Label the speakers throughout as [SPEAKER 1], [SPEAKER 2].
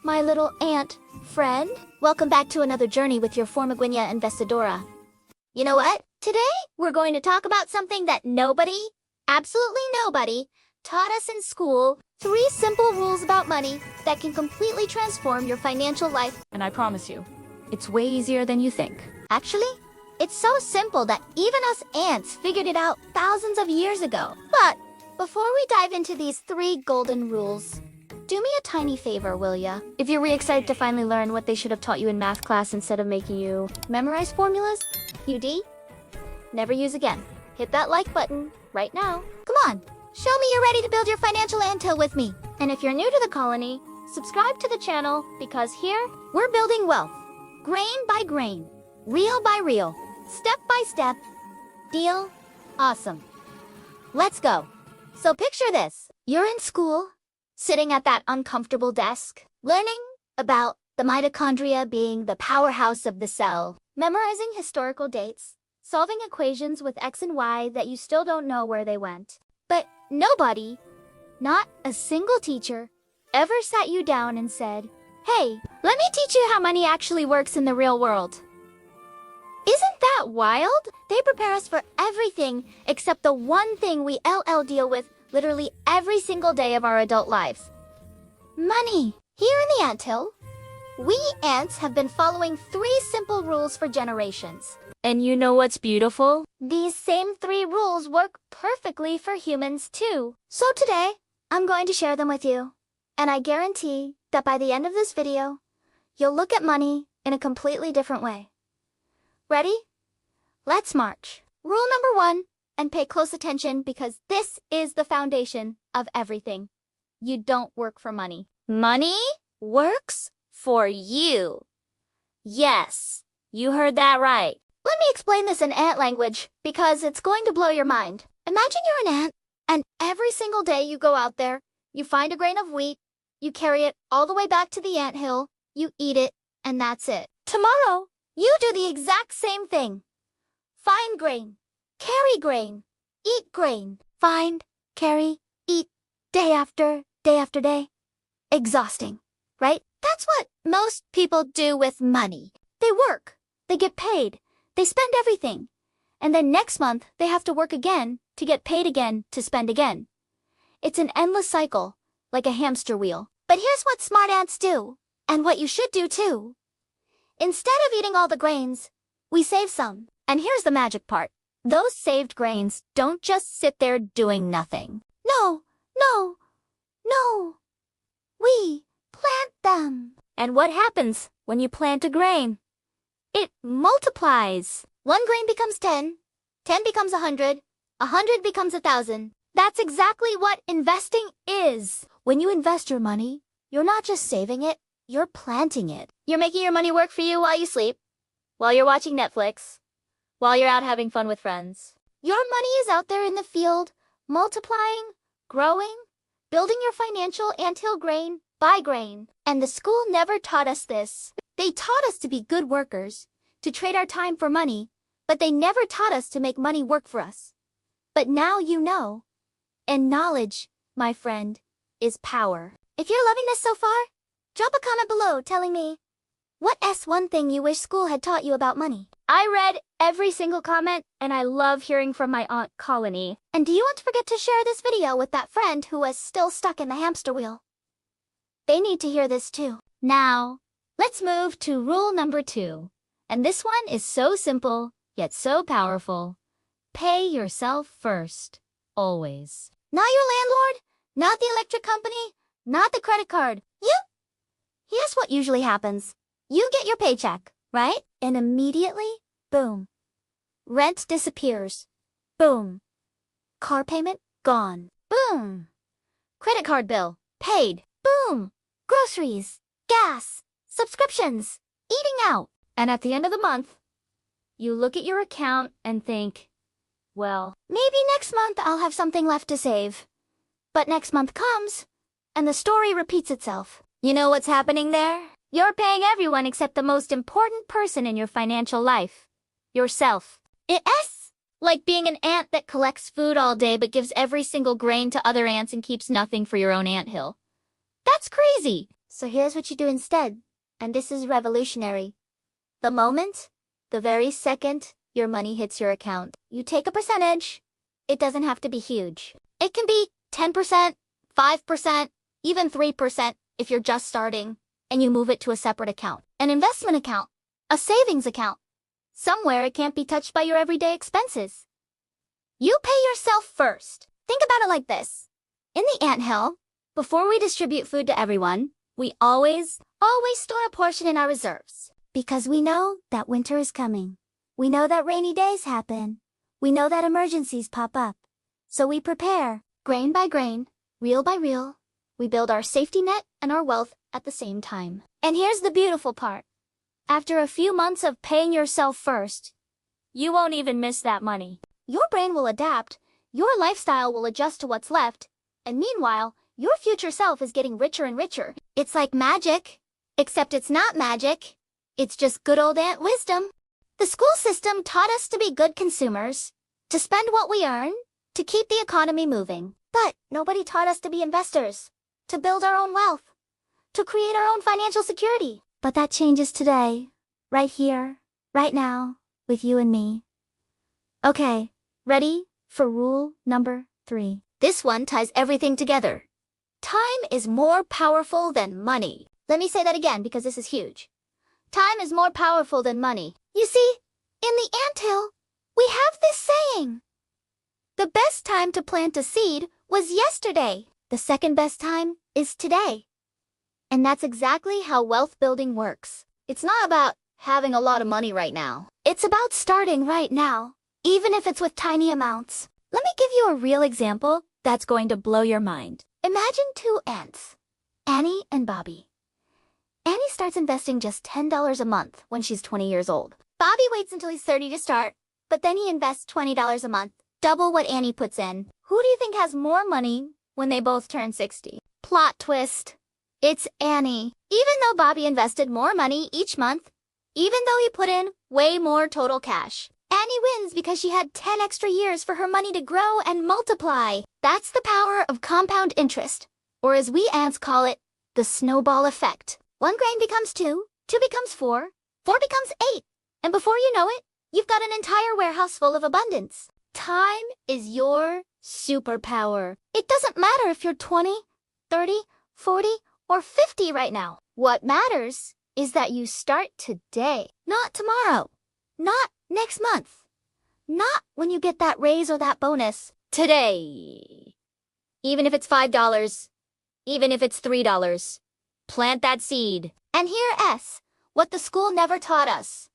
[SPEAKER 1] my little ant friend. Welcome back to another journey with your Formiguina Investidora. You know what? Today, we're going to talk about something that nobody, absolutely nobody, taught us in school. 3 simple rules about money that can completely transform your financial life.
[SPEAKER 2] And I promise you, it's way easier than you think.
[SPEAKER 1] Actually, it's so simple that even us ants figured it out thousands of years ago. But before we dive into these 3 golden rules, do me a tiny favor, will ya?
[SPEAKER 2] If you're really excited to finally learn what they should have taught you in math class instead of making you
[SPEAKER 1] Memorize formulas? UD? Never use again. Hit that like button right now. Come on, show me you're ready to build your financial anthill with me. And if you're new to the colony, subscribe to the channel because here, we're building wealth. Grain by grain, reel by reel, step by step. Deal? Awesome. Let's go. So picture this. You're in school, sitting at that uncomfortable desk, learning about the mitochondria being the powerhouse of the cell, memorizing historical dates, solving equations with X and Y that you still don't know where they went. But nobody, not a single teacher, ever sat you down and said, "Hey, let me teach you how money actually works in the real world." Isn't that wild? They prepare us for everything except the one thing we deal with literally every single day of our adult lives. Money. Here in the anthill, we ants have been following 3 simple rules for generations.
[SPEAKER 2] And you know what's beautiful?
[SPEAKER 1] These same 3 rules work perfectly for humans too. So today, I'm going to share them with you. And I guarantee that by the end of this video, you'll look at money in a completely different way. Ready? Let's march. Rule number 1, and pay close attention because this is the foundation of everything. You don't work for money. Money works for you. Yes, you heard that right. Let me explain this in ant language because it's going to blow your mind. Imagine you're an ant, and every single day you go out there, you find a grain of wheat, you carry it all the way back to the anthill, you eat it, and that's it. Tomorrow, you do the exact same thing. Find grain, carry grain, eat grain, find, carry, eat, day after day. Exhausting, right? That's what most people do with money. They work, they get paid, they spend everything, and then next month they have to work again to get paid again to spend again. It's an endless cycle, like a hamster wheel. But here's what smart ants do, and what you should do too. Instead of eating all the grains, we save some. And here's the magic part. Those saved grains don't just sit there doing nothing. No. We plant them. And what happens when you plant a grain? It multiplies. 1 grain becomes 10, 10 becomes 100, 100 becomes 1,000. That's exactly what investing is. When you invest your money, you're not just saving it, you're planting it. You're making your money work for you while you sleep, while you're watching Netflix, while you're out having fun with friends. Your money is out there in the field, multiplying, growing, building your financial anthill grain by grain. And the school never taught us this. They taught us to be good workers, to trade our time for money, but they never taught us to make money work for us. But now you know. And knowledge, my friend, is power. If you're loving this so far, drop a comment below telling me, what's one thing you wish school had taught you about money? I read every single comment, and I love hearing from my Aunt Colony. And do you want to forget to share this video with that friend who is still stuck in the hamster wheel? They need to hear this too. Now, let's move to rule number 2. And this one is so simple, yet so powerful. Pay yourself first, always. Not your landlord, not the electric company, not the credit card. Here's what usually happens. You get your paycheck, right? And immediately, boom. Rent disappears. Boom. Car payment, gone. Boom. Credit card bill, paid. Boom. Groceries, gas, subscriptions, eating out. And at the end of the month, you look at your account and think, well, maybe next month I'll have something left to save. But next month comes, and the story repeats itself. You know what's happening there? You're paying everyone except the most important person in your financial life. Yourself. It's like being an ant that collects food all day but gives every single grain to other ants and keeps nothing for your own anthill. That's crazy. So here's what you do instead, and this is revolutionary. The very second your money hits your account, you take a percentage. It doesn't have to be huge. It can be 10%, 5%, even 3% if you're just starting, and you move it to a separate account, an investment account, a savings account, somewhere it can't be touched by your everyday expenses. You pay yourself first. Think about it like this. In the anthill, before we distribute food to everyone, we always store a portion in our reserves. Because we know that winter is coming. We know that rainy days happen. We know that emergencies pop up. So we prepare, grain by grain, reel by reel. We build our safety net and our wealth at the same time. And here's the beautiful part. After a few months of paying yourself first, you won't even miss that money. Your brain will adapt, your lifestyle will adjust to what's left, and meanwhile, your future self is getting richer and richer. It's like magic, except it's not magic. It's just good old ant wisdom. The school system taught us to be good consumers, to spend what we earn, to keep the economy moving. But nobody taught us to be investors, to build our own wealth, to create our own financial security. But that changes today, right here, right now, with you and me. Okay, ready for rule number 3. This one ties everything together. Time is more powerful than money. Let me say that again because this is huge. Time is more powerful than money. You see, in the anthill, we have this saying. The best time to plant a seed was yesterday. The second best time is today. And that's exactly how wealth building works. It's not about having a lot of money right now. It's about starting right now, even if it's with tiny amounts. Let me give you a real example that's going to blow your mind. Imagine 2 ants, Annie and Bobby. Annie starts investing just $10 a month when she's 20 years old. Bobby waits until he's 30 to start, but then he invests $20 a month, double what Annie puts in. Who do you think has more money when they both turn 60? Plot twist. It's Annie. Even though Bobby invested more money each month, even though he put in way more total cash, Annie wins because she had 10 extra years for her money to grow and multiply. That's the power of compound interest, or as we ants call it, the snowball effect. 1 grain becomes 2, 2 becomes 4, 4 becomes 8, and before you know it, you've got an entire warehouse full of abundance. Time is your superpower. It doesn't matter if you're 20, 30, 40, or 50 right now. What matters is that you start today, not tomorrow, not next month, not when you get that raise or that bonus. Today. Even if it's $5, even if it's $3, plant that seed. And here S, what the school never taught us.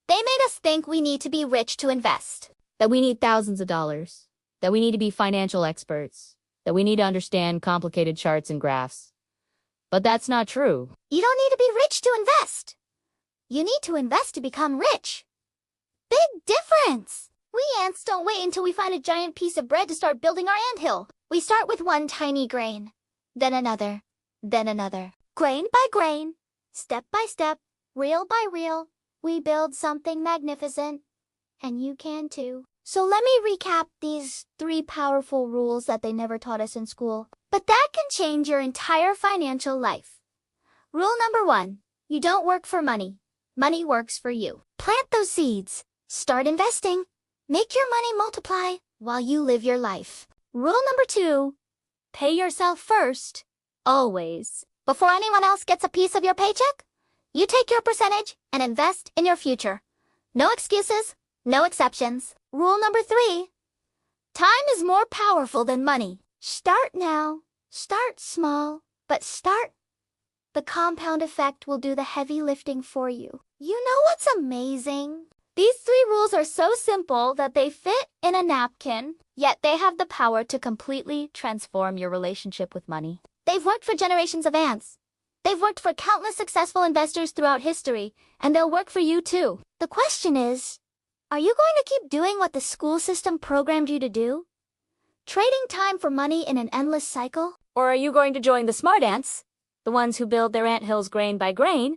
[SPEAKER 1] They made us think we need to be rich to invest.
[SPEAKER 2] That we need thousands of dollars. That we need to be financial experts. That we need to understand complicated charts and graphs. But that's not true.
[SPEAKER 1] You don't need to be rich to invest. You need to invest to become rich. Big difference. We ants don't wait until we find a giant piece of bread to start building our anthill. We start with 1 tiny grain, then another, then another. Grain by grain, step by step, reel by reel, we build something magnificent. And you can too. So let me recap these 3 powerful rules that they never taught us in school. But that can change your entire financial life. Rule number 1, you don't work for money. Money works for you. Plant those seeds. Start investing. Make your money multiply while you live your life. Rule number 2, pay yourself first, always. Before anyone else gets a piece of your paycheck, you take your percentage and invest in your future. No excuses, no exceptions. Rule number 3, time is more powerful than money. Start now. Start small, but start. The compound effect will do the heavy lifting for you. You know what's amazing? These 3 rules are so simple that they fit in a napkin, yet they have the power to completely transform your relationship with money. They've worked for generations of ants. They've worked for countless successful investors throughout history, and they'll work for you too. The question is, are you going to keep doing what the school system programmed you to do? Trading time for money in an endless cycle?
[SPEAKER 2] Or are you going to join the smart ants? The ones who build their anthills grain by grain?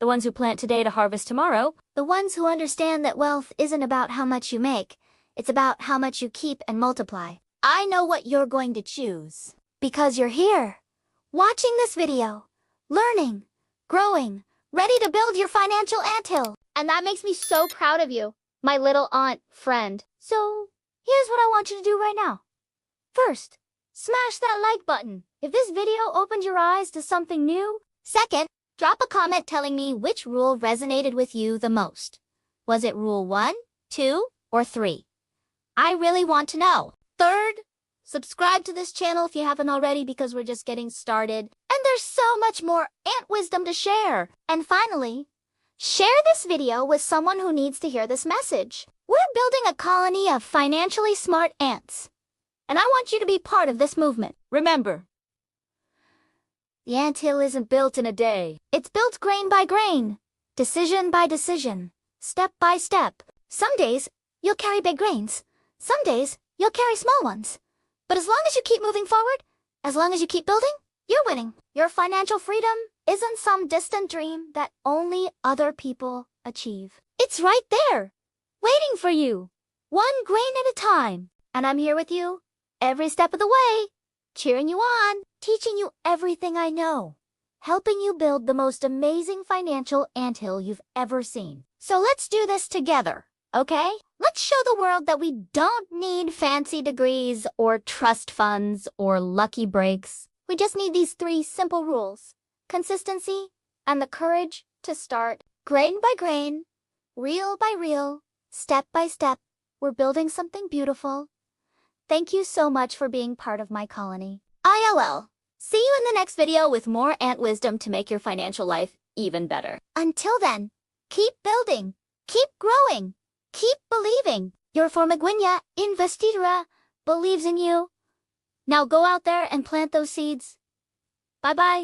[SPEAKER 2] The ones who plant today to harvest tomorrow?
[SPEAKER 1] The ones who understand that wealth isn't about how much you make. It's about how much you keep and multiply. I know what you're going to choose. Because you're here, watching this video, learning, growing, ready to build your financial anthill. And that makes me so proud of you, my little aunt friend. So, here's what I want you to do right now. First, smash that like button if this video opened your eyes to something new. Second, drop a comment telling me which rule resonated with you the most. Was it rule 1, 2, or 3? I really want to know. Third, subscribe to this channel if you haven't already because we're just getting started. And there's so much more ant wisdom to share. And finally, share this video with someone who needs to hear this message. We're building a colony of financially smart ants. And I want you to be part of this movement. Remember, the anthill isn't built in a day. It's built grain by grain, decision by decision, step by step. Some days, you'll carry big grains. Some days, you'll carry small ones. But as long as you keep moving forward, as long as you keep building, you're winning. Your financial freedom isn't some distant dream that only other people achieve. It's right there, waiting for you, one grain at a time. And I'm here with you every step of the way, cheering you on, teaching you everything I know, helping you build the most amazing financial anthill you've ever seen. So let's do this together, okay? Let's show the world that we don't need fancy degrees or trust funds or lucky breaks. We just need these 3 simple rules: consistency and the courage to start. Grain by grain, reel by reel, step by step, we're building something beautiful. Thank you so much for being part of my colony. ILL. See you in the next video with more ant wisdom to make your financial life even better. Until then, keep building, keep growing, keep believing. Your Formiguina Investidora believes in you. Now go out there and plant those seeds. Bye-bye.